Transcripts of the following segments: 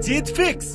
जीत fix.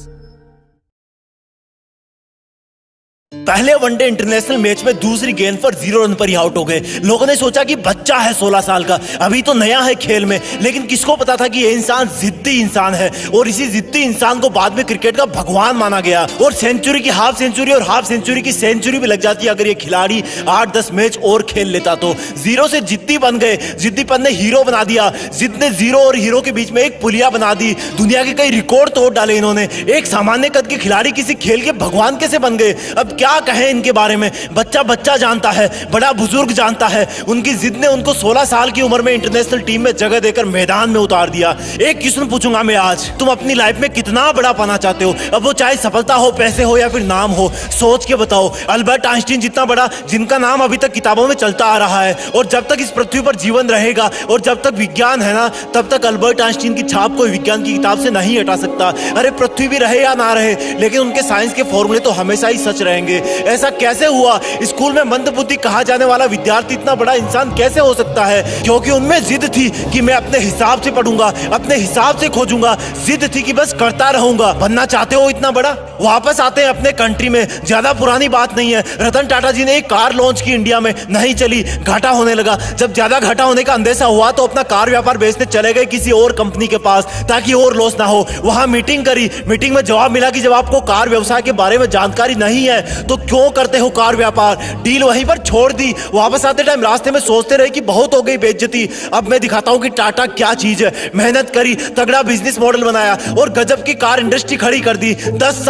पहले one day international match में दूसरी गेंद पर 0 रन पर ही आउट हो गए। लोगों ने सोचा कि बच्चा है 16 साल का, अभी तो नया है खेल में, लेकिन किसको पता था कि ये इंसान जिद्दी इंसान है और इसी जिद्दी इंसान को बाद में क्रिकेट का भगवान माना गया। और सेंचुरी की हाफ सेंचुरी और हाफ सेंचुरी की सेंचुरी भी लग जाती अगर ये खिलाड़ी 8-10 मैच और खेल लेता तो। जीरो से जिद्दी बन गए, जिद्दीपन ने हीरो बना दिया, जिद ने जीरो और हीरो के बीच में एक पुलिया बना दी। दुनिया के कई रिकॉर्ड तोड़ डाले इन्होंने। एक सामान्य कद के खिलाड़ी किसी खेल के भगवान कैसे बन गए? अब क्या कहें इनके बारे में। बच्चा बच्चा जानता है, बड़ा बुजुर्ग जानता है। उनकी जिद ने उनको 16 साल की उम्र में इंटरनेशनल टीम में जगह देकर मैदान में उतार दिया। एक क्वेश्चन पूछूंगा मैं आज, तुम अपनी लाइफ में कितना बड़ा पाना चाहते हो? अब वो चाहे सफलता हो, पैसे हो या फिर नाम हो, सोच के बताओ। अल्बर्ट आइंस्टीन जितना बड़ा, जिनका नाम अभी तक किताबों में चलता आ रहा है, और जब तक इस पृथ्वी पर जीवन रहेगा और जब तक विज्ञान है ना, तब तक अल्बर्ट आइंस्टीन की छाप कोई विज्ञान की किताब से नहीं हटा सकता। अरे पृथ्वी भी रहे या ना रहे, लेकिन उनके साइंस के फॉर्मूले तो हमेशा ही सच रहेंगे। ऐसा कैसे हुआ? स्कूल में मंदबुद्धि कहा जाने वाला विद्यार्थी इतना बड़ा इंसान कैसे हो सकता है? क्योंकि उनमें जिद थी कि मैं अपने हिसाब से पढ़ूंगा, अपने हिसाब से खोजूंगा। जिद थी कि बस करता रहूंगा। बनना चाहते हो इतना बड़ा? वापस आते हैं अपने कंट्री में। ज्यादा पुरानी बात नहीं है, रतन टाटा जी ने एक कार लॉन्च की इंडिया में, नहीं चली, घाटा होने लगा। जब ज्यादा घाटा होने का अंदेशा हुआ तो अपना कार व्यापार बेचने चले गए किसी और कंपनी के पास ताकि और लॉस ना हो। वहां मीटिंग करी, मीटिंग में जवाब मिला कि जब आपको कार व्यवसाय के बारे में जानकारी नहीं है तो क्यों करते हो कार व्यापार? डील वहीं पर छोड़ दी। वापस आते टाइम रास्ते में सोचते रहे कि बहुत हो गई बेइज्जती, अब मैं दिखाता हूं कि टाटा क्या चीज है। मेहनत करी, तगड़ा बिजनेस मॉडल बनाया और गजब की कार इंडस्ट्री खड़ी कर दी। 10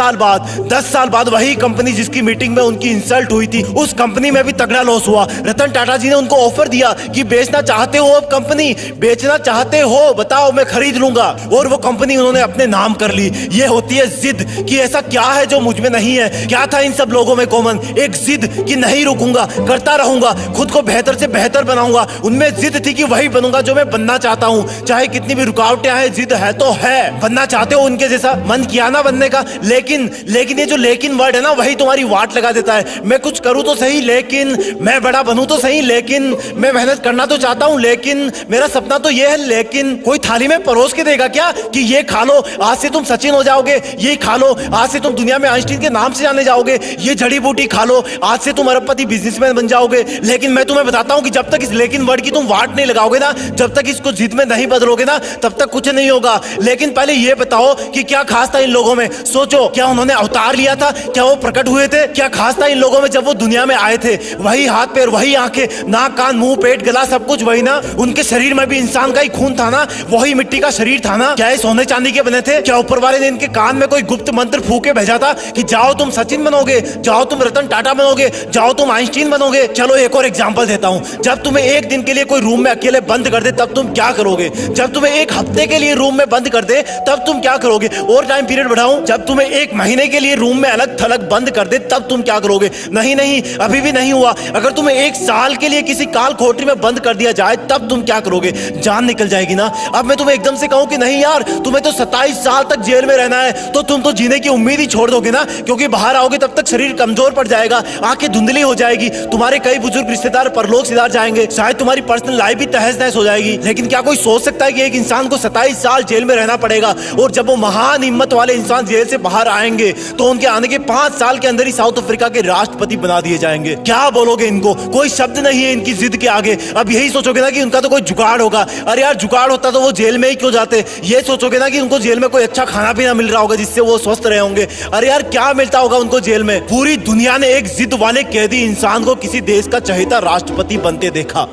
साल बाद वही कंपनी जिसकी मीटिंग में उनकी इंसल्ट हुई थी, उस कंपनी में भी तगड़ा लॉस हुआ। रतन टाटा जी ने उनको ऑफर दिया कि बेचना चाहते हो, अब कंपनी बेचना चाहते हो, बताओ मैं खरीद लूंगा। और वो कंपनी उन्होंने अपने नाम कर ली। ये होती है जिद कि ऐसा क्या है जो मुझ में नहीं है। क्या था इन सब लोगों में कॉमन? एक जिद कि नहीं रुकूंगा, करता रहूंगा, खुद को बेहतर से बेहतर बनाऊंगा। उनमें जिद थी कि वही बनूंगा जो मैं बनना चाहता हूं, चाहे कितनी भी रुकावटें आए। जिद है तो है। बनना चाहते हो उनके जैसा? मन किया ना बनने का, लेकिन ये जो लेकिन वर्ड है ना, वही तुम्हारी वाट लगा देता है। मैं कुछ करूं तो सही, लेकिन मैं बड़ा बनूं तो सही, लेकिन मैं मेहनत करना तो चाहता हूं, लेकिन मेरा सपना तो ये है, लेकिन कोई थाली में परोस के देगा क्या कि ये खा लो, आज से तुम सचिन हो जाओगे, ये खा लो, आज से तुम दुनिया में आइंस्टीन के नाम से जाने जाओगे, ये जड़ी बूटी खा लो, आज से तुम अरबपति बिजनेसमैन बन जाओगे। लेकिन मैं तुम्हें बताता हूं कि जब तक इस लेकिन वर्ड की तुम वाट नहीं लगाओगे ना, जब तक इसको जिद में नहीं बदलोगे ना, तब तक कुछ नहीं होगा। लेकिन पहले ये बताओ कि क्या खास था इन लोगों में? सोचो, क्या उन्होंने अवतार लिया था? क्या वो प्रकट हुए थे? क्या खास था इन लोगों में जब वो दुनिया में आए थे? वही हाथ पैर, वही आंखें, नाक कान मुंह पेट गला सब कुछ वही ना। उनके शरीर में भी इंसान का ही खून था ना, वही मिट्टी का शरीर था ना। क्या ये सोने चांदी के बने थे? क्या ऊपर वाले ने इनके कान में कोई गुप्त मंत्र फूके भेजा था कि जाओ तुम सचिन बनोगे, जाओ तुम रतन टाटा बनोगे, जाओ तुम आइंस्टीन बनोगे? चलो एक और एग्जांपल देता हूं। जब तुम्हें एक दिन के लिए कोई रूम में अकेले बंद कर दे तब तुम क्या करोगे? जब तुम्हें एक हफ्ते के लिए रूम में बंद कर दे तब तुम क्या करोगे? और टाइम पीरियड बढ़ाऊं, जब तुम्हें एक महीने के लिए रूम में अलग थलग बंद कर दे तब तुम क्या करोगे? नहीं, अभी भी नहीं हुआ। अगर तुम्हें 1 साल के लिए किसी काल कोठरी में बंद कर दिया जाए तब तुम क्या करोगे? जान निकल जाएगी ना। अब मैं तुम्हें एकदम से कहूं कि नहीं यार, तुम्हें तो 27 साल तक जेल में रहना है, तो तुम तो जीने की उम्मीद ही छोड़ दोगे ना, क्योंकि बाहर आओगे तब तक शरीर कमजोर पड़ जाएगा, आंखें धुंधली हो जाएगी, तुम्हारे कई बुजुर्ग रिश्तेदार परलोक सिधार जाएंगे, शायद तुम्हारी पर्सनल लाइफ भी तहस नहस हो जाएगी। लेकिन क्या कोई सोच सकता है कि एक इंसान को 27 साल जेल में रहना पड़ेगा, और जब वो महान हिम्मत वाले इंसान जेल से बाहर आएंगे तो उनके आने के 5 साल के अंदर ही साउथ अफ्रीका के राष्ट्रपति बना दिए जाएंगे? क्या बोलोगे इनको? कोई शब्द नहीं है इनकी जिद के आगे। अब यही सोचोगे ना कि उनका तो कोई जुगाड़ होगा। अरे यार, जुगाड़ होता तो वो जेल में ही क्यों जाते? ये सोचोगे ना कि उनको जेल में कोई अच्छा खाना पीना मिल रहा होगा जिससे वो स्वस्थ रहे होंगे। अरे यार, क्या मिलता होगा उनको जेल में? पूरी दुनिया ने एक जिद वाले कैदी इंसान को किसी देश का चहेता राष्ट्रपति बनते देखा।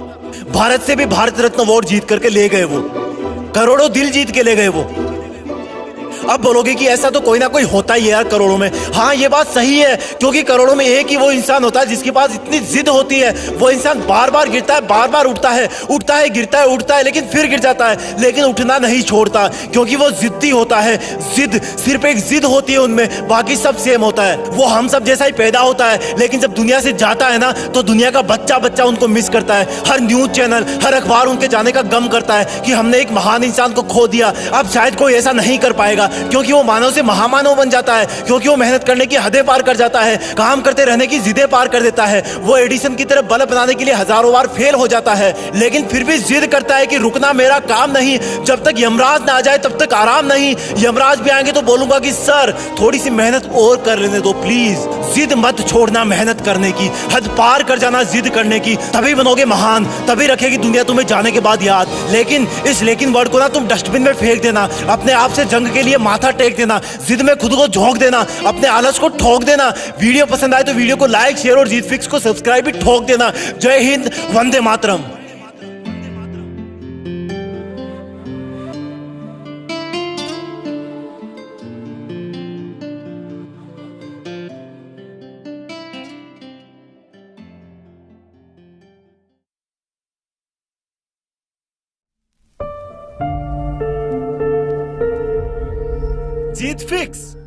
भारत से भी भारत रत्न अवार्ड जीत करके ले गए वो, करोड़ों दिल जीत के ले गए वो। अब बोलोगे कि ऐसा तो कोई ना कोई होता ही है यार करोड़ों में। हाँ, ये बात सही है, क्योंकि करोड़ों में एक ही वो इंसान होता है जिसके पास इतनी जिद होती है। वो इंसान बार बार गिरता है, बार बार उठता है, गिरता है, उठता है, लेकिन फिर गिर जाता है, लेकिन उठना नहीं छोड़ता, क्योंकि वो जिद्दी होता है। जिद, सिर्फ एक जिद होती है उनमें, बाकी सब सेम होता है। वो हम सब जैसा ही पैदा होता है, लेकिन जब दुनिया से जाता है ना, तो दुनिया का बच्चा उनको मिस करता है। हर न्यूज चैनल, हर अखबार उनके जाने का गम करता है कि हमने एक महान इंसान को खो दिया। अब शायद कोई ऐसा नहीं कर पाएगा, क्योंकि वो मानव से महामानव बन जाता है, क्योंकि वो मेहनत करने की हदें पार कर जाता है, काम करते रहने की जिदें पार कर देता है। वो एडिसन की तरह बल्ब बनाने के लिए हजारों बार फेल हो जाता है, लेकिन फिर भी जिद करता है कि रुकना मेरा काम नहीं, जब तक यमराज ना आ जाए तब तक आराम नहीं। यमराज भी आएंगे तो बोलूंगा कि सर थोड़ी सी मेहनत और कर लेने दो प्लीज। जिद मत छोड़ना मेहनत करने की, हद पार कर जाना जिद करने की, तभी बनोगे महान, तभी रखेगी दुनिया तुम्हें जाने के बाद याद। लेकिन इस लेकिन वर्ड को ना तुम डस्टबिन में फेंक देना, अपने आप से जंग के लिए माथा टेक देना, जिद में खुद को झोंक देना, अपने आलस को ठोक देना। वीडियो पसंद आए तो वीडियो को लाइक शेयर और जीत फिक्स को सब्सक्राइब भी ठोक देना। जय हिंद, वंदे मातरम। जीत फिक्स।